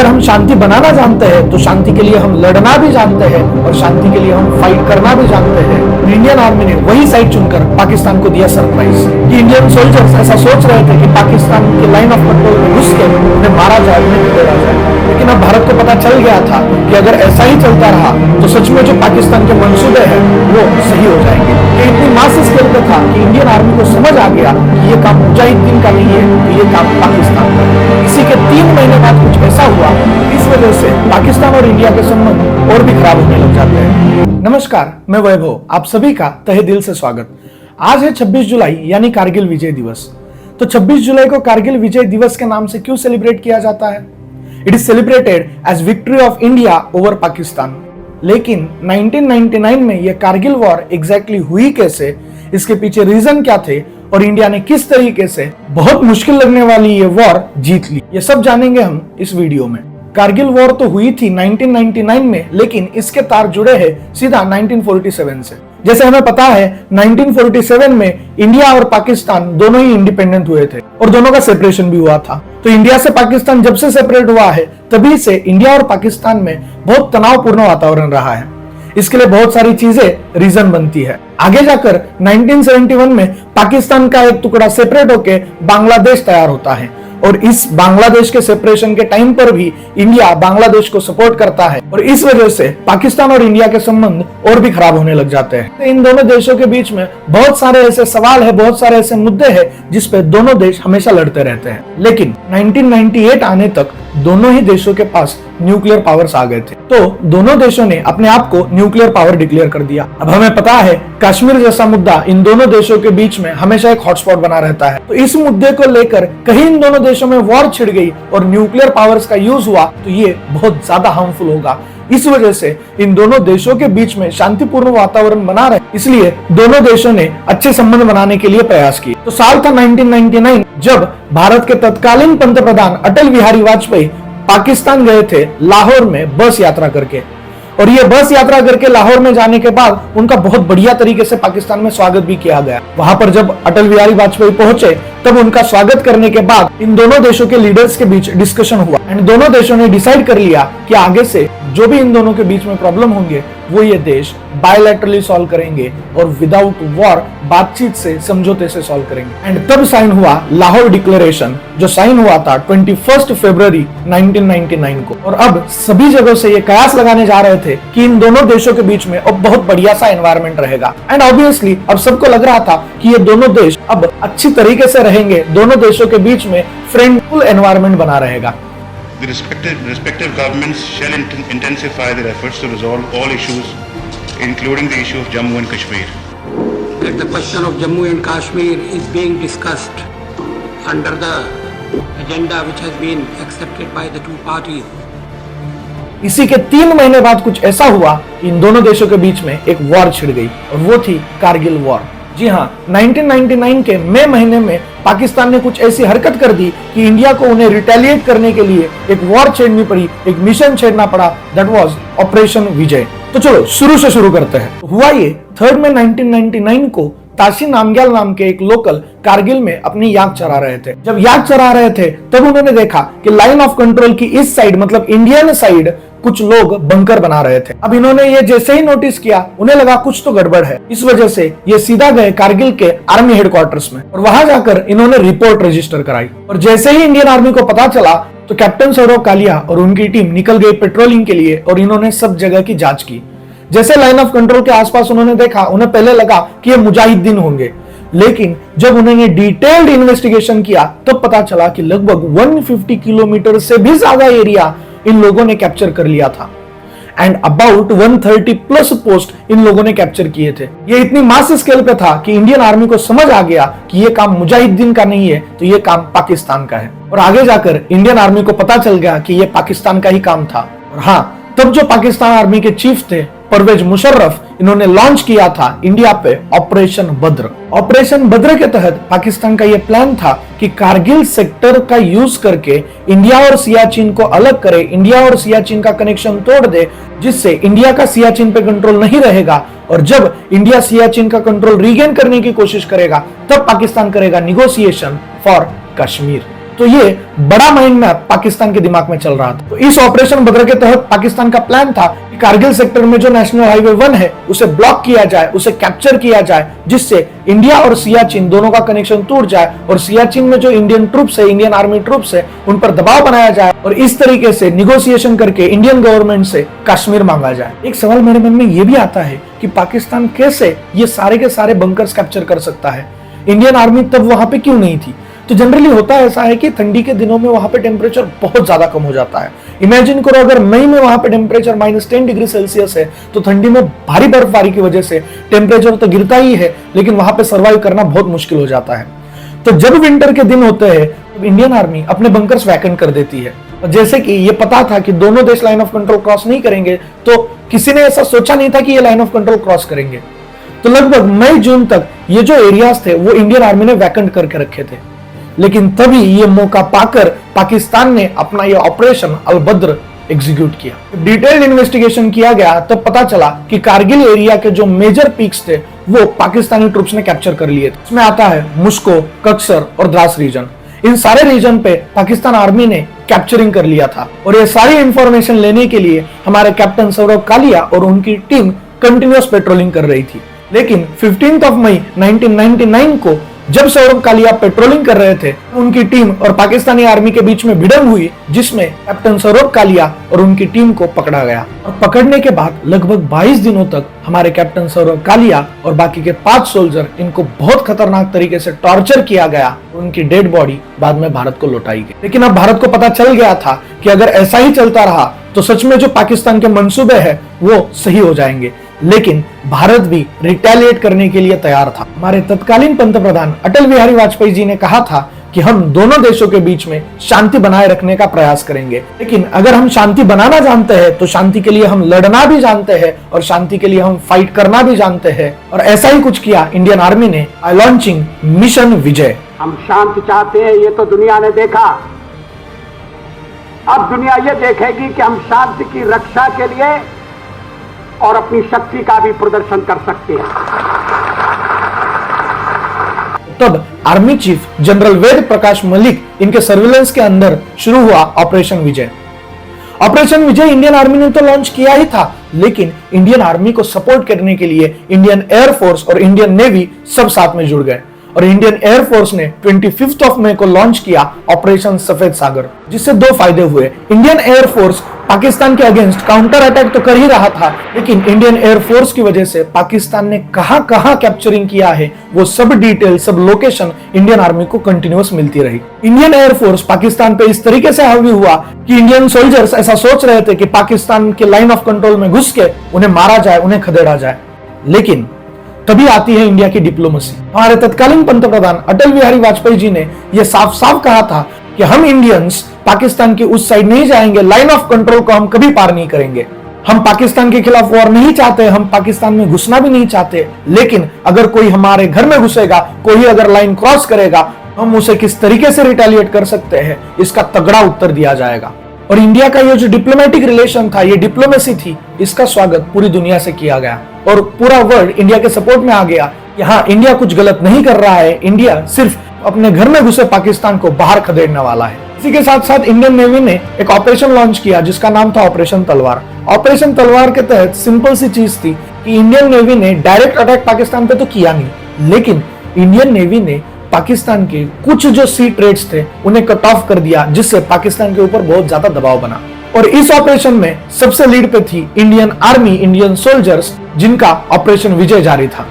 अगर हम शांति बनाना जानते हैं तो शांति के लिए हम लड़ना भी जानते हैं और शांति के लिए हम फाइट करना भी जानते हैं। इंडियन आर्मी ने वही साइड चुनकर पाकिस्तान को दिया सरप्राइज कि इंडियन सोल्जर्स ऐसा सोच रहे थे कि पाकिस्तान के लाइन ऑफ कंट्रोल में घुस के उन्हें मारा जाए, उन्हें गिरा जाए। लेकिन अब भारत को पता चल गया था कि अगर ऐसा ही चलता रहा तो सच में जो पाकिस्तान के मंसूबे हैं वो सही हो जाएंगे। ये इतनी मास स्केल पे था कि इंडियन आर्मी को समझ आ गया कि ये काम मुजाहिदीन का नहीं है, तो ये काम पाकिस्तान का है। इसी के 3 महीने बाद कुछ ऐसा हुआ, इस वजह से पाकिस्तान और इंडिया के संबंध और भी खराब होने लग जाते हैं। नमस्कार, मैं वैभव, आप सभी का तहे दिल से स्वागत। आज है 26 जुलाई यानी कारगिल विजय दिवस। तो 26 जुलाई को कारगिल विजय दिवस के नाम से क्यों सेलिब्रेट किया जाता है? It is celebrated as victory of India over Pakistan. लेकिन 1999 में यह कारगिल वॉर एग्जैक्टली हुई कैसे, इसके पीछे रीजन क्या थे और इंडिया ने किस तरीके से बहुत मुश्किल लगने वाली ये वॉर जीत ली, ये सब जानेंगे हम इस वीडियो में। कारगिल वॉर तो हुई थी 1999 में, लेकिन इसके तार जुड़े हैं सीधा 1947 से। जैसे हमें पता है 1947 में इंडिया और पाकिस्तान दोनों ही इंडिपेंडेंट हुए थे और दोनों का सेपरेशन भी हुआ था। तो इंडिया से पाकिस्तान जब से सेपरेट हुआ है तभी से इंडिया और पाकिस्तान में बहुत तनावपूर्ण वातावरण रहा है। इसके लिए बहुत सारी चीजें रीजन बनती है। आगे जाकर 1971 में पाकिस्तान का एक टुकड़ा सेपरेट होके बांग्लादेश तैयार होता है और इस बांग्लादेश के सेपरेशन के टाइम पर भी इंडिया बांग्लादेश को सपोर्ट करता है और इस वजह से पाकिस्तान और इंडिया के संबंध और भी खराब होने लग जाते हैं। इन दोनों देशों के बीच में बहुत सारे ऐसे सवाल है, बहुत सारे ऐसे मुद्दे हैं जिस पे दोनों देश हमेशा लड़ते रहते हैं। लेकिन 1998 आने तक दोनों ही देशों के पास न्यूक्लियर पावर्स आ गए थे, तो दोनों देशों ने अपने आप को न्यूक्लियर पावर डिक्लेयर कर दिया। अब हमें पता है कश्मीर जैसा मुद्दा इन दोनों देशों के बीच में हमेशा एक हॉटस्पॉट बना रहता है। तो इस मुद्दे को लेकर कहीं इन दोनों देशों में वॉर छिड़ गई और न्यूक्लियर पावर्स का यूज हुआ तो ये बहुत ज्यादा हार्मफुल होगा। इस वजह से इन दोनों देशों के बीच में शांतिपूर्ण वातावरण बना रहे, इसलिए दोनों देशों ने अच्छे संबंध बनाने के लिए प्रयास किए। तो साल था 1999 जब भारत के तत्कालीन पंतप्रधान अटल बिहारी वाजपेयी पाकिस्तान गए थे लाहौर में बस यात्रा करके। और ये बस यात्रा करके लाहौर में जाने के बाद उनका बहुत बढ़िया तरीके से पाकिस्तान में स्वागत भी किया गया। वहां पर जब अटल बिहारी वाजपेयी पहुंचे तब उनका स्वागत करने के बाद इन दोनों देशों के लीडर्स के बीच डिस्कशन हुआ एंड दोनों देशों ने डिसाइड कर लिया कि आगे से जो भी इन दोनों के बीच में प्रॉब्लम होंगे वो ये देश बायलैटरली सॉल्व करेंगे और विदाउट वॉर बातचीत से, समझौते से सॉल्व करेंगे। एंड तब साइन हुआ लाहौर डिक्लेरेशन, जो साइन हुआ था 21 फरवरी 1999 को। और अब सभी जगहों से ये कयास लगाने जा रहे थे कि इन दोनों देशों के बीच में अब बहुत बढ़िया सा एनवायरनमेंट रहेगा। एंड ऑब्वियसली अब सबको लग रहा था कि ये दोनों देश अब अच्छी तरीके से रहेंगे, दोनों देशों के बीच में फ्रेंडफुल एनवायरनमेंट बना रहेगा। The respective governments shall intensify their efforts to resolve all issues, including the issue of Jammu and Kashmir. That the question of Jammu and Kashmir is being discussed under the agenda which has been accepted by the two parties. इसी के 3 महीने बाद कुछ ऐसा हुआ कि इन दोनों देशों के बीच में एक वॉर छिड़ गई और वो थी कारगिल वॉर। जी हाँ, 1999 के मई महीने में पाकिस्तान ने कुछ ऐसी हरकत कर दी कि इंडिया को उन्हें रिटेलिएट करने के लिए एक वॉर छेड़नी पड़ी, एक मिशन छेड़ना पड़ा। दैट वाज ऑपरेशन विजय। तो चलो शुरू से शुरू करते हैं। हुआ ये 3 मई 1999 को ताशी नामग्याल नाम के एक लोकल कारगिल में अपनी याक चरा रहे थे। जब याक चरा रहे थे तब उन्होंने देखा कि लाइन ऑफ कंट्रोल की इस साइड, मतलब इंडियन साइड, कुछ लोग बंकर बना रहे थे। अब इन्होंने ये जैसे ही नोटिस किया उन्हें लगा कुछ तो गड़बड़ है। इस वजह से ये सीधा गए कारगिल के आर्मी हेडक्वार्टर्स में और वहां जाकर इन्होंने रिपोर्ट रजिस्टर कराई। और जैसे ही इंडियन आर्मी को पता चला तो कैप्टन सौरव कालिया और उनकी टीम निकल गई पेट्रोलिंग के लिए और इन्होंने सब जगह की जांच की। जैसे लाइन ऑफ कंट्रोल के आसपास उन्होंने देखा, उन्हें पहले लगा कि ये मुजाहिदीन होंगे, लेकिन जब उन्होंने डिटेल्ड इन्वेस्टिगेशन किया तब पता चला कि लगभग 150 किलोमीटर से भी ज्यादा एरिया इन लोगों ने कैप्चर कर लिया था एंड अबाउट 130 प्लस पोस्ट इन लोगों ने कैप्चर किए थे। ये इतनी मास स्केल पे था कि इंडियन आर्मी को समझ आ गया कि ये काम मुजाहिदीन का नहीं है, तो ये काम पाकिस्तान का है। और आगे जाकर इंडियन आर्मी को पता चल गया कि ये पाकिस्तान का ही काम था। और हाँ, तब जो पाकिस्तान आर्मी के चीफ थे परवेज मुशर्रफ, इन्होंने लॉन्च किया था इंडिया पे ऑपरेशन बद्र। ऑपरेशन बद्र के तहत पाकिस्तान का यह प्लान था कि कारगिल सेक्टर का यूज करके इंडिया और सियाचिन को अलग करे, इंडिया और सियाचिन का कनेक्शन तोड़ दे, जिससे इंडिया का सियाचिन पे कंट्रोल नहीं रहेगा। और जब इंडिया सियाचिन का कंट्रोल रीगेन करने की कोशिश करेगा तब पाकिस्तान करेगा निगोशिएशन फॉर कश्मीर। तो ये बड़ा माइंड मैप पाकिस्तान के दिमाग में चल रहा था। तो इस ऑपरेशन बद्र के तहत पाकिस्तान का प्लान था कि कारगिल सेक्टर में जो नेशनल हाईवे 1 है उसे ब्लॉक किया जाए, उसे कैप्चर किया जाए, जिससे इंडिया और सियाचिन दोनों का कनेक्शन टूट जाए और सियाचिन में जो इंडियन ट्रूप्स है, इंडियन आर्मी ट्रूप्स है, उन पर दबाव बनाया जाए और इस तरीके से निगोशिएशन करके इंडियन गवर्नमेंट से कश्मीर मांगा जाए। एक सवाल मेरे मन में यह भी आता है कि पाकिस्तान कैसे ये सारे के सारे बंकर्स कैप्चर कर सकता है? इंडियन आर्मी तब वहां पे क्यों नहीं थी? तो जनरली होता ऐसा है कि ठंडी के दिनों में वहां पे टेम्परेचर बहुत ज्यादा कम हो जाता है। इमेजिन करो अगर मई में वहां पे टेम्परेचर -10 डिग्री सेल्सियस है तो ठंडी में भारी बर्फबारी की वजह से टेम्परेचर तो गिरता ही है, लेकिन वहां पे सर्वाइव करना बहुत मुश्किल हो जाता है। तो जब विंटर के दिन होते हैं तो इंडियन आर्मी अपने बंकर्स वैकेंट कर देती है। और जैसे कि ये पता था कि दोनों देश लाइन ऑफ कंट्रोल क्रॉस नहीं करेंगे, तो किसी ने ऐसा सोचा नहीं था कि ये लाइन ऑफ कंट्रोल क्रॉस करेंगे। तो लगभग मई जून तक ये जो एरियाज थे वो इंडियन आर्मी ने वैकेंट करके रखे थे। लेकिन तभी ये मौका पाकर पाकिस्तान ने अपना ये ऑपरेशन अलबद्र एग्जीक्यूट किया। डिटेल्ड इन्वेस्टिगेशन किया गया तब पता चला कि कारगिल एरिया के जो मेजर पीक्स थे वो पाकिस्तानी ट्रूप्स ने कैप्चर कर लिए थे। इसमें आता है मुस्को, कक्सर और द्रास रीजन। इन सारे रीजन पे पाकिस्तान आर्मी ने कैप्चरिंग कर लिया था और ये सारी इंफॉर्मेशन लेने के लिए हमारे कैप्टन सौरभ कालिया और उनकी टीम कंटिन्यूअस पेट्रोलिंग कर रही थी। लेकिन 15 मई 1999 को जब सौरभ कालिया पेट्रोलिंग कर रहे थे, उनकी टीम और पाकिस्तानी आर्मी के बीच में भिड़ंत हुई, जिसमें कैप्टन सौरभ कालिया और उनकी टीम को पकड़ा गया। और पकड़ने के बाद लगभग 22 दिनों तक हमारे कैप्टन सौरभ कालिया और बाकी के 5 सोल्जर, इनको बहुत खतरनाक तरीके से टॉर्चर किया गया। उनकी डेड बॉडी बाद में भारत को लौटाई गई। लेकिन अब भारत को पता चल गया था कि अगर ऐसा ही चलता रहा तो सच में जो पाकिस्तान के मंसूबे हैं वो सही हो जाएंगे। लेकिन भारत भी रिटेलिएट करने के लिए तैयार था। हमारे तत्कालीन पंतप्रधान अटल बिहारी वाजपेयी जी ने कहा था कि हम दोनों देशों के बीच में शांति बनाए रखने का प्रयास करेंगे। लेकिन अगर हम शांति बनाना जानते हैं तो शांति के लिए हम लड़ना भी जानते हैं और शांति के लिए हम फाइट करना भी जानते हैं। और ऐसा ही कुछ किया इंडियन आर्मी ने बाय लॉन्चिंग मिशन विजय। हम शांति चाहते हैं, ये तो दुनिया ने देखा। अब दुनिया ये देखेगी कि हम शांति की रक्षा के लिए और अपनी शक्ति का भी प्रदर्शन कर सकते हैं। तब army chief general Ved Prakash Malik इनके सर्विलेंस के अंदर शुरू हुआ ऑपरेशन विजय। ऑपरेशन विजय इंडियन आर्मी ने तो लॉन्च किया ही था, लेकिन इंडियन आर्मी को सपोर्ट करने के लिए इंडियन एयरफोर्स और इंडियन नेवी सब साथ में जुड़ गए और इंडियन एयरफोर्स ने 25 मई को लॉन्च किया ऑपरेशन सफेद सागर, जिससे 2 फायदे हुए। इंडियन एयरफोर्स पाकिस्तान के अगेंस्ट काउंटर अटैक तो कर ही रहा था, लेकिन इंडियन एयरफोर्स की वजह से पाकिस्तान ने कहां कैप्चरिंग किया है वो सब डिटेल, सब लोकेशन इंडियन आर्मी को कंटिन्यूअस मिलती रही। इंडियन एयरफोर्स पाकिस्तान पे इस तरीके से हावी हुआ कि इंडियन सोल्जर्स ऐसा सोच रहे थे कि पाकिस्तान के लाइन ऑफ कंट्रोल में घुस के उन्हें मारा जाए, उन्हें खदेड़ा जाए। लेकिन तभी आती है इंडिया की डिप्लोमेसी। हमारे तत्कालीन पंतप्रधान अटल बिहारी वाजपेयी जी ने यह साफ साफ कहा था कि हम इंडियंस पाकिस्तान की उस साइड नहीं जाएंगे, लाइन ऑफ कंट्रोल को हम कभी पार नहीं करेंगे। हम पाकिस्तान के खिलाफ वॉर नहीं चाहते, हम पाकिस्तान में घुसना भी नहीं चाहते, लेकिन अगर कोई हमारे घर में घुसेगा, कोई अगर लाइन क्रॉस करेगा, हम उसे किस तरीके से रिटेलिएट कर सकते हैं, इसका तगड़ा उत्तर दिया जाएगा। और इंडिया का ये जो डिप्लोमेटिक रिलेशन था, ये डिप्लोमेसी थी, इसका स्वागत पूरी दुनिया से किया गया और पूरा वर्ल्ड इंडिया के सपोर्ट में आ गया कि हाँ, इंडिया कुछ गलत नहीं कर रहा है, इंडिया सिर्फ अपने घर में घुसे पाकिस्तान को बाहर खदेड़ने वाला है। इसी के साथ साथ इंडियन नेवी ने एक ऑपरेशन लॉन्च किया जिसका नाम था ऑपरेशन तलवार। ऑपरेशन तलवार के तहत सिंपल सी चीज थी कि इंडियन नेवी ने डायरेक्ट अटैक पाकिस्तान पे तो किया नहीं, लेकिन इंडियन नेवी ने पाकिस्तान के कुछ जो सी ट्रेड्स थे उन्हें कट ऑफ कर दिया, जिससे पाकिस्तान के ऊपर बहुत ज्यादा दबाव बना। और इस ऑपरेशन में सबसे लीड पे थी इंडियन आर्मी, इंडियन सोल्जर्स, जिनका ऑपरेशन विजय जारी था।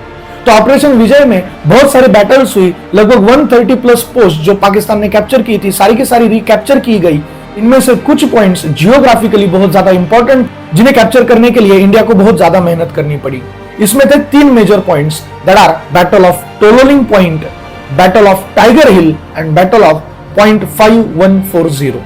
तो ऑपरेशन विजय में बहुत सारे बैटल्स हुई, लगभग 130+ पोस्ट जो पाकिस्तान ने कैप्चर की थी, सारी की सारी रिकैप्चर की गई। इनमें से कुछ पॉइंट्स जियोग्राफिकली बहुत ज्यादा इंपॉर्टेंट, जिन्हें कैप्चर करने के लिए इंडिया को बहुत ज्यादा मेहनत करनी पड़ी। इसमें थे 3 major points that are battle of Tololing point, battle of Tiger Hill and battle of point 5140।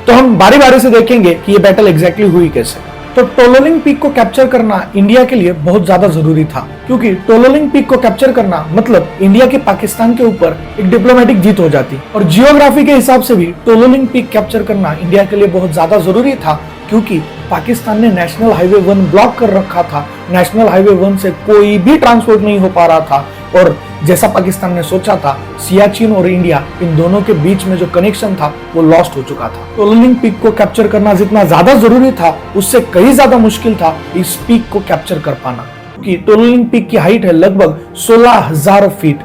तो हम बारी बारी से देखेंगे कि ये बैटल एग्जैक्टली हुई कैसे। तो टोलोलिंग पीक को कैप्चर करना इंडिया के लिए बहुत ज्यादा जरूरी था, क्योंकि टोलोलिंग पीक को कैप्चर करना मतलब इंडिया के पाकिस्तान के ऊपर एक डिप्लोमेटिक जीत हो जाती। और जियोग्राफी के हिसाब से भी टोलोलिंग पीक कैप्चर करना इंडिया के लिए बहुत ज्यादा जरूरी था, क्योंकि पाकिस्तान ने नेशनल हाईवे 1 ब्लॉक कर रखा था। नेशनल हाईवे 1 से कोई भी ट्रांसपोर्ट नहीं हो पा रहा था और जैसा पाकिस्तान ने सोचा था, सियाचिन और इंडिया इन दोनों के बीच में जो कनेक्शन था वो लॉस्ट हो चुका था। टोलोलिंग पीक को कैप्चर करना जितना ज्यादा जरूरी था, उससे कहीं ज्यादा मुश्किल था इस पीक को कैप्चर कर पाना, क्योंकि टोलोलिंग पीक की हाइट है लगभग 16,000 फीट।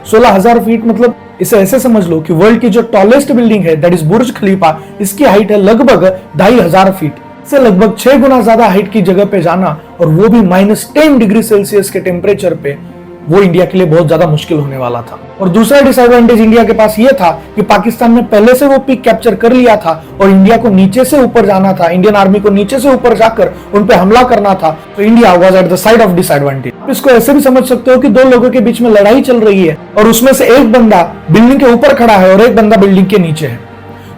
16,000 फीट मतलब इसे ऐसे समझ लो कि वर्ल्ड की जो टॉलेस्ट बिल्डिंग है, दैट इज बुर्ज खलीफा, इसकी हाइट है लगभग 2,500 फीट से लगभग 6 गुना ज्यादा हाइट की जगह पे जाना, और वो भी -10 डिग्री सेल्सियस के टेम्परेचर पे, वो इंडिया के लिए बहुत ज्यादा मुश्किल होने वाला था। और दूसरा डिसएडवांटेज इंडिया के पास ये था कि पाकिस्तान ने पहले से वो पीक कैप्चर कर लिया था और इंडिया को नीचे से ऊपर जाना था, इंडियन आर्मी को नीचे से ऊपर जाकर उन पे हमला करना था, तो India was at the side of disadvantage. आप इसको ऐसे भी समझ सकते हो कि दो लोगों के बीच में लड़ाई चल रही है और उसमें से एक बंदा बिल्डिंग के ऊपर खड़ा है और एक बंदा बिल्डिंग के नीचे है,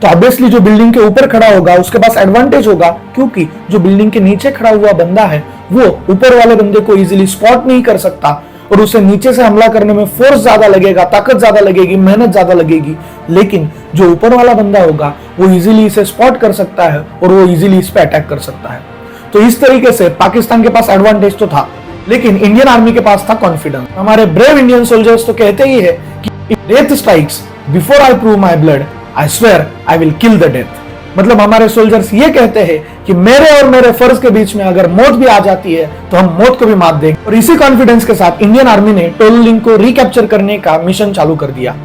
तो ऑब्वियसली जो बिल्डिंग के ऊपर खड़ा होगा उसके पास एडवांटेज होगा, क्योंकि जो बिल्डिंग के नीचे खड़ा हुआ बंदा है वो ऊपर वाले बंदे को इजीली स्पॉट नहीं कर सकता और उसे नीचे से हमला करने में फोर्स ज्यादा लगेगा, ताकत ज्यादा लगेगी, मेहनत ज्यादा लगेगी। लेकिन जो ऊपर वाला बंदा होगा वो इजीली इसे स्पॉट कर सकता है और वो इजीली इस पे अटैक कर सकता है। तो इस तरीके से पाकिस्तान के पास एडवांटेज तो था, लेकिन इंडियन आर्मी के पास था कॉन्फिडेंस। हमारे ब्रेव इंडियन सोल्जर्स तो कहते ही है कि death strikes before I prove my blood, I swear I will kill the death. मतलब हमारे सोल्जर्स ये कहते हैं कि मेरे और मेरे फर्ज के बीच में अगर मौत भी आ जाती है तो हम मौत को भी मात देंगे। और इसी कॉन्फिडेंस के साथ इंडियन आर्मी ने टोलोलिंग को रिकैप्चर करने का मिशन चालू कर दिया।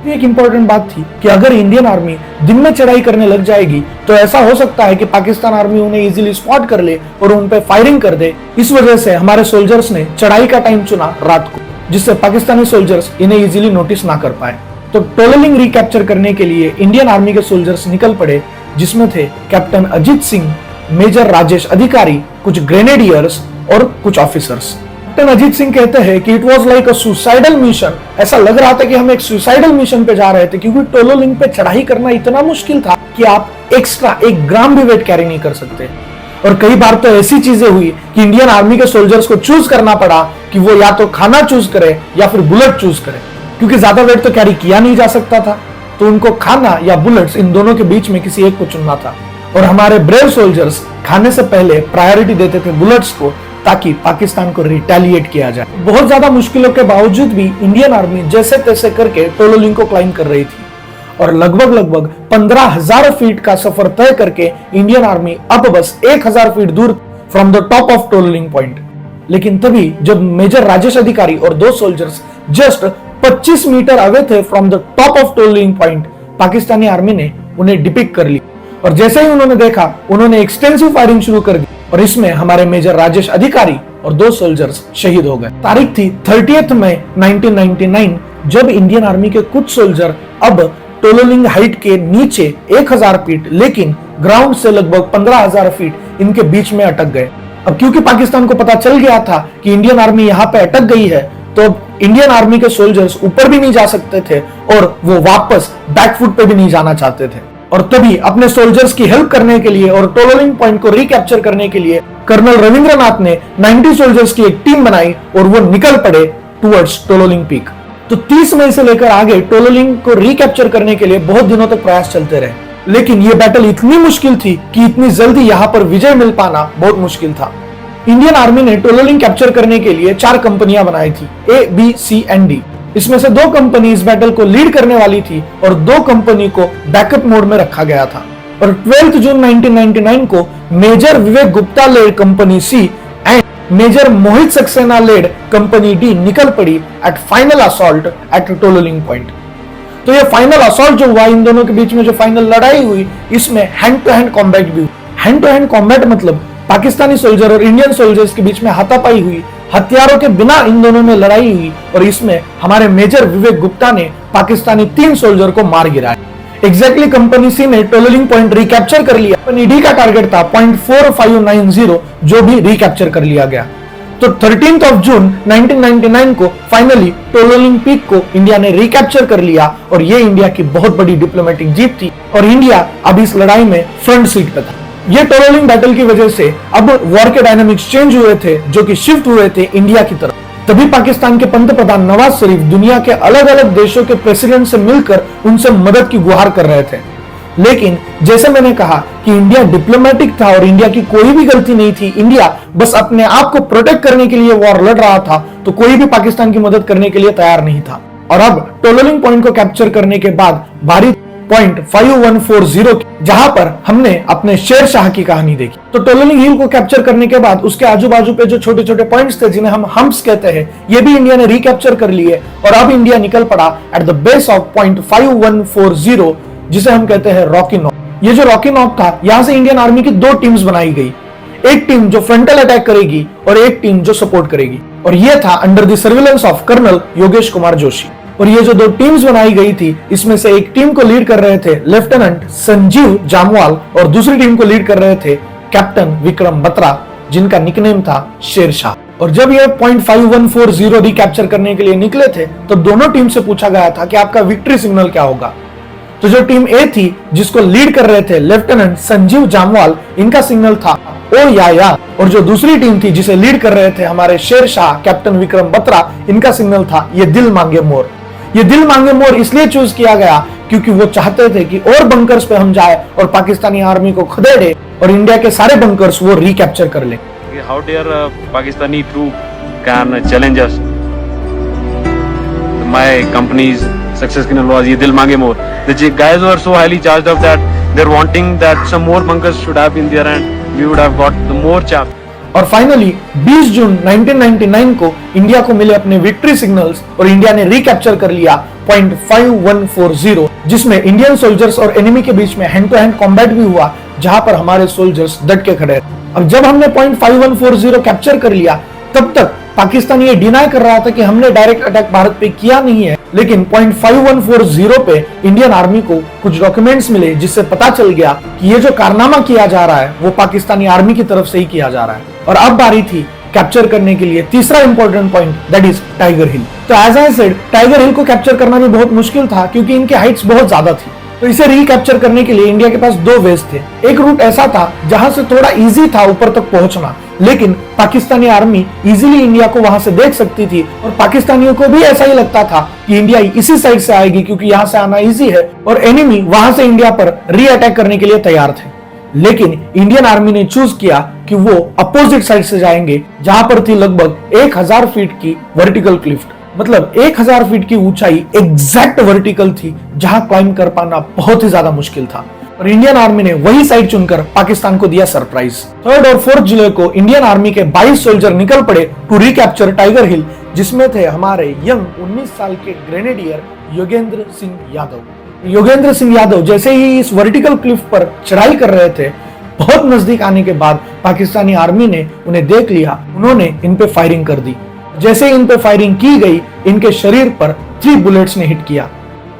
एक इंपॉर्टेंट बात थी कि अगर इंडियन आर्मी दिन में चढ़ाई करने लग जाएगी तो ऐसा हो सकता है कि पाकिस्तान आर्मी उन्हें इजीली स्पॉट कर ले और उन पे फायरिंग कर दे। इस वजह से हमारे सोल्जर्स ने चढ़ाई का टाइम चुना रात को, जिससे पाकिस्तानी सोल्जर्स इन्हें इजीली नोटिस ना कर पाए। तो टोलोलिंग रिकैप्चर करने के लिए इंडियन आर्मी के सोल्जर्स निकल पड़े, जिसमें थे कैप्टन अजीत सिंह, मेजर राजेश अधिकारी, कुछ ग्रेनेडियर्स और कुछ ऑफिसर्स। कैप्टन अजीत सिंह कहते हैं कि it was like a suicidal mission. ऐसा लग रहा था कि हम एक सुसाइडल मिशन पे जा रहे थे, क्योंकि टोलोलिंग पे चढ़ाई करना इतना मुश्किल था कि आप एक्स्ट्रा 1 ग्राम भी वेट कैरी नहीं कर सकते। और कई बार तो ऐसी चीजें हुई कि इंडियन आर्मी के सोल्जर्स को चूज करना पड़ा कि वो या तो खाना चूज करे या फिर बुलेट चूज करे, क्योंकि ज्यादा वेट तो कैरी किया नहीं जा सकता था, तो उनको खाना या बुलेट्स, इन दोनों के बीच में किसी एक को चुनना था। और हमारे ब्रेव सोल्जर्स खाने से पहले प्रायोरिटी देते थे बुलेट्स को, ताकि पाकिस्तान को रिटेलिएट किया जाए। बहुत ज्यादा मुश्किलों के बावजूद भी इंडियन आर्मी जैसे तैसे करके टोलोलिंग को क्लाइम कर रही थी और लगभग 15,000 फीट का सफर तय करके इंडियन आर्मी अब बस 1,000 फीट दूर from the top of Tololing point. लेकिन तभी जब मेजर राजेश अधिकारी और 2 सोल्जर्स जस्ट 25 मीटर अवे थे from the top of Tololing point, Pakistani army ने उन्हें डिपिक कर ली और जैसे ही उन्होंने देखा, उन्होंने एक्सटेंसिव फायरिंग शुरू कर दी और इसमें हमारे मेजर राजेश अधिकारी और 2 सोल्जर्स शहीद हो गए। तारीख थी 30 मई 1999, जब इंडियन आर्मी के कुछ सोल्जर अब टोलोलिंग हाइट के नीचे 1,000 फीट लेकिन ग्राउंड से लगभग 15,000 फीट इनके बीच में अटक गए। अब क्योंकि पाकिस्तान को पता चल गया था कि इंडियन आर्मी यहाँ पे अटक गई है, तो इंडियन आर्मी के सोल्जर्स ऊपर भी नहीं जा सकते थे और वो वापस बैकफुट पे भी नहीं जाना चाहते थे। और तभी अपने सोल्जर्स की हेल्प करने के लिए और टोलोलिंग पॉइंट को रिकैप्चर करने के लिए कर्नल रविंद्रनाथ ने 90 सोल्जर्स की एक टीम बनाई और वो निकल पड़े टुवर्ड्स टोलोलिंग पीक। तो 30 मई से लेकर आगे टोलोलिंग को रिकैप्चर करने के लिए बहुत दिनों तक प्रयास चलते रहे, लेकिन ये बैटल इतनी मुश्किल थी कि इतनी जल्दी यहाँ पर विजय मिल पाना बहुत मुश्किल था। इंडियन आर्मी ने टोलोलिंग कैप्चर करने के लिए 4 कंपनियां बनाई थी, A, B, C and D। इसमें से 2 कंपनी इस बैटल को लीड करने वाली थी और 2 कंपनी को बैकअप मोड में रखा गया था। और 12 जून 1999 को major Vivek Gupta led company C and major Mohit Saxena led company D निकल पड़ी at final assault at Tololing point. तो ये फाइनल असॉल्ट जो हुआ, इन दोनों के बीच में जो फाइनल लड़ाई हुई, इसमें हैंड टू हैंड कॉम्बैट भी हुई। हैंड टू हैंड कॉम्बैट मतलब पाकिस्तानी सोल्जर और इंडियन सोल्जर्स के बीच में हाथापाई हुई, हथियारों के बिना इन दोनों में लड़ाई हुई और इसमें हमारे मेजर विवेक गुप्ता ने पाकिस्तानी 3 सोल्जर को मार गिराया। एग्जैक्टली कंपनी सी ने टोलोलिंग पॉइंट रिकैप्चर कर लिया। कंपनी डी का टारगेट था 0.4590, जो भी रिकैप्चर कर लिया गया। तो 13 जून 1999 को फाइनली टोलोलिंग पीक को इंडिया ने रिकैप्चर कर लिया और ये इंडिया की बहुत बड़ी डिप्लोमेटिक जीत थी और इंडिया अब इस लड़ाई में फ्रंट सीट पे था। ये टोलोलिंग बैटल की वजह से अब वॉर के डायनामिक्स चेंज हुए थे, जो कि शिफ्ट हुए थे इंडिया की तरफ। तभी पाकिस्तान के पंतप्रधान नवाज शरीफ दुनिया के अलग अलग देशों के प्रेसिडेंट से मिलकर उनसे मदद की गुहार कर रहे थे। लेकिन जैसे मैंने कहा कि इंडिया डिप्लोमेटिक था और इंडिया की कोई भी गलती नहीं थी, इंडिया बस अपने आप को प्रोटेक्ट करने के लिए वॉर लड़ रहा था, तो कोई भी पाकिस्तान की मदद करने के लिए तैयार नहीं था। और अब टोलोलिंग पॉइंट को कैप्चर करने के बाद भारी पॉइंट 5140 जहां पर हमने अपने शेर शाह की कहानी देखी। तो टोलोलिंग हिल को कैप्चर करने के बाद उसके आजू बाजू पे जो छोटे छोटे पॉइंट्स थे जिन्हें हम हम्प्स कहते हैं, ये भी इंडिया ने रिकैप्चर कर लिए और अब इंडिया निकल पड़ा at the base of point 5140 जिसे हम कहते हैं रॉकी नॉक। ये जो रॉकी नॉक था, यहां से इंडियन आर्मी की दो टीम्स बनाई गई, एक टीम जो फ्रंटल अटैक करेगी और एक टीम जो सपोर्ट करेगी। और यह था under the surveillance of colonel Yogesh Kumar Joshi. और ये जो दो टीम्स बनाई गई थी, इसमें से एक टीम को लीड कर रहे थे लेफ्टिनेंट संजीव जामवाल और दूसरी टीम को लीड कर रहे थे कैप्टन विक्रम बत्रा, जिनका निकनेम था शेर शाह। और जब ये पॉइंट 5140 रिकैप्चर करने के लिए निकले थे, तो दोनों टीम से पूछा गया था कि आपका विक्ट्री सिग्नल क्या होगा। तो जो टीम ए थी, जिसको लीड कर रहे थे लेफ्टिनेंट संजीव जामवाल, इनका सिग्नल था ओ या। और जो दूसरी टीम थी जिसे लीड कर रहे थे हमारे शेर शाह कैप्टन विक्रम बत्रा, इनका सिग्नल था ये दिल मांगे मोर। ये दिल मांगे मोर इसलिए चूज किया गया क्योंकि वो चाहते थे कि और बंकर्स पे हम जाए और पाकिस्तानी आर्मी को खदेड़े और इंडिया के सारे बंकर्स वो रिकैप्चर कर ले। How dare Pakistani troop can challenge us? My company's success signal was "Ye dil mange more." The guys were so highly charged up that they're wanting that some more bunkers should have been there and we would have got the more chance. और finally 20 जून 1999 को India को मिले अपने victory signals और India ने recapture कर लिया point 5140, जिसमें इंडियन सोल्जर्स और एनिमी के बीच में हैंड टू हैंड कॉम्बैट भी हुआ, जहां पर हमारे सोल्जर्स डट के खड़े। अब जब हमने पॉइंट 5140 कैप्चर कर लिया, तब तक पाकिस्तान ये डिनाई कर रहा था कि हमने डायरेक्ट अटैक भारत पे किया नहीं है। लेकिन पॉइंट 5140 पे इंडियन आर्मी को कुछ डॉक्यूमेंट्स मिले, जिससे पता चल गया कि ये जो कारनामा किया जा रहा है वो पाकिस्तानी आर्मी की तरफ से ही किया जा रहा है। और अब बारी थी कैप्चर करने के लिए तीसरा important point, that is Tiger Hill. तो as I said, Tiger Hill को कैप्चर करना भी बहुत मुश्किल था क्योंकि इनके हाइट्स बहुत ज्यादा थी। तो इसे रिकैप्चर करने के लिए इंडिया के पास दो वेज थे। एक रूट ऐसा था जहां से थोड़ा इजी था ऊपर तक पहुंचना, लेकिन पाकिस्तानी आर्मी इजीली इंडिया को वहां से देख सकती थी और पाकिस्तानियों को भी ऐसा ही लगता था कि इंडिया इसी साइड से आएगी क्योंकि यहां से आना इजी है और एनिमी वहां से इंडिया पर री अटैक करने के लिए तैयार थे। लेकिन इंडियन आर्मी ने चूज किया कि वो अपोजिट साइड से जाएंगे, जहां पर थी लगभग 1000 फीट की वर्टिकल क्लिफ। मतलब 1000 फीट की ऊंचाई एग्जैक्ट वर्टिकल थी, जहां क्लाइंब कर पाना बहुत ही ज्यादा मुश्किल था। और इंडियन आर्मी ने वही साइड चुनकर पाकिस्तान को दिया सरप्राइज। 3 और 4 जुलाई को इंडियन आर्मी के 22 सोल्जर निकल पड़े टू रिकैप्चर टाइगर हिल, जिसमें थे हमारे यंग 19 साल के ग्रेनेडियर योगेंद्र सिंह यादव। योगेंद्र सिंह यादव जैसे ही इस वर्टिकल क्लिफ पर चढ़ाई कर रहे थे, बहुत नजदीक आने के बाद पाकिस्तानी आर्मी ने उन्हें देख लिया, उन्होंने इन पे फायरिंग कर दी। जैसे इन पे फायरिंग की गई, इनके शरीर पर 3 बुलेट्स ने हिट किया।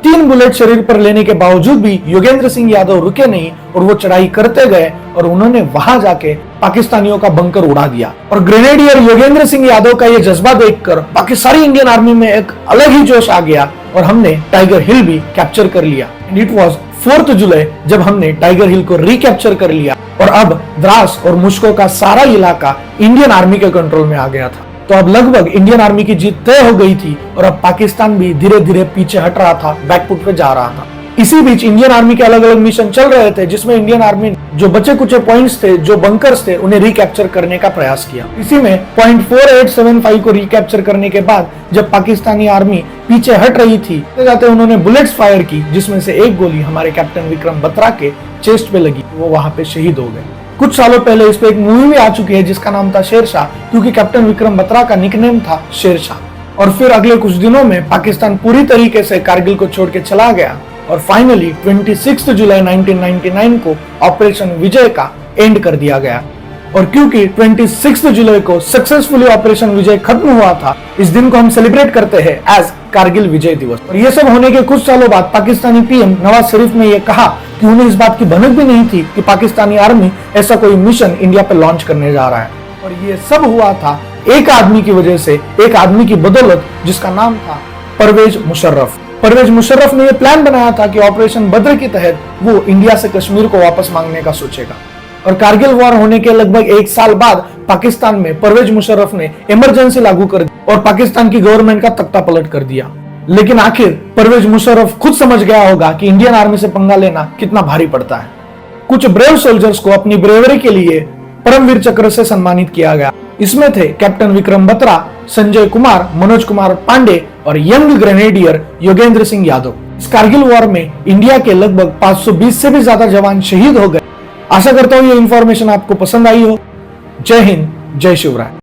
3 बुलेट शरीर पर लेने के बावजूद भी योगेंद्र सिंह यादव रुके नहीं और वो चढ़ाई करते गए और उन्होंने वहां जाके पाकिस्तानियों का बंकर उड़ा दिया। और ग्रेनेडियर योगेंद्र सिंह यादव का ये जज्बा देखकर बाकी सारी इंडियन आर्मी में एक अलग ही जोश आ गया और हमने टाइगर हिल भी कैप्चर कर लिया। इट वाज 4 जुलाई जब हमने टाइगर हिल को रिकैप्चर कर लिया और अब द्रास और मुश्को का सारा इलाका इंडियन आर्मी के कंट्रोल में आ गया था। तो अब लगभग इंडियन आर्मी की जीत तय हो गई थी और अब पाकिस्तान भी धीरे धीरे पीछे हट रहा था, बैकफुट पे जा रहा था। इसी बीच इंडियन आर्मी के अलग अलग मिशन चल रहे थे, जिसमें इंडियन आर्मी जो बचे कुछ पॉइंट्स थे, जो बंकर्स थे, उन्हें रिकैप्चर करने का प्रयास किया। इसी में पॉइंट 4875 को रिकैप्चर करने के बाद जब पाकिस्तानी आर्मी पीछे हट रही थी, जाते उन्होंने बुलेट्स फायर की, जिसमें से एक गोली हमारे कैप्टन विक्रम बत्रा के चेस्ट पे लगी, वो वहां पे शहीद हो गए। कुछ सालों पहले इस पे एक मूवी भी आ चुकी है जिसका नाम था शेर शाह, क्योंकि कैप्टन विक्रम बत्रा का निकनेम था शेर शाह। और फिर अगले कुछ दिनों में पाकिस्तान पूरी तरीके से कारगिल को छोड़ के चला गया और फाइनली 26 जुलाई 1999 को ऑपरेशन विजय का एंड कर दिया गया। और क्योंकि 26 जुलाई को सक्सेसफुली ऑपरेशन विजय खत्म हुआ था, इस दिन को हम सेलिब्रेट करते हैं एज कारगिल विजय दिवस। और ये सब होने के कुछ सालों बाद पाकिस्तानी पीएम नवाज शरीफ ने यह कहा कि उन्हें इस बात की भनक भी नहीं थी कि पाकिस्तानी आर्मी ऐसा कोई मिशन इंडिया पर लॉन्च करने जा रहा है। और ये सब हुआ था एक आदमी की वजह से, एक आदमी की बदौलत, जिसका नाम था परवेज मुशर्रफ। परवेज मुशर्रफ ने यह प्लान बनाया था कि ऑपरेशन बद्र के तहत वो इंडिया से कश्मीर को वापस मांगने का सोचेगा। और कारगिल वॉर होने के लगभग 1 साल बाद पाकिस्तान में परवेज मुशर्रफ ने इमरजेंसी लागू कर दी और पाकिस्तान की गवर्नमेंट का तख्ता पलट कर दिया। लेकिन आखिर परवेज मुशर्रफ खुद समझ गया होगा कि इंडियन आर्मी से पंगा लेना कितना भारी पड़ता है। कुछ ब्रेव सोल्जर्स को अपनी ब्रेवरी के लिए परमवीर चक्र से सम्मानित किया गया। इसमें थे कैप्टन विक्रम बत्रा, संजय कुमार, मनोज कुमार पांडे और यंग ग्रेनेडियर योगेंद्र सिंह यादव। इस कारगिल वॉर में इंडिया के लगभग 520 से भी ज्यादा जवान शहीद हो गए। आशा करता हूं ये इंफॉर्मेशन आपको पसंद आई हो। जय हिंद, जय शिवराय।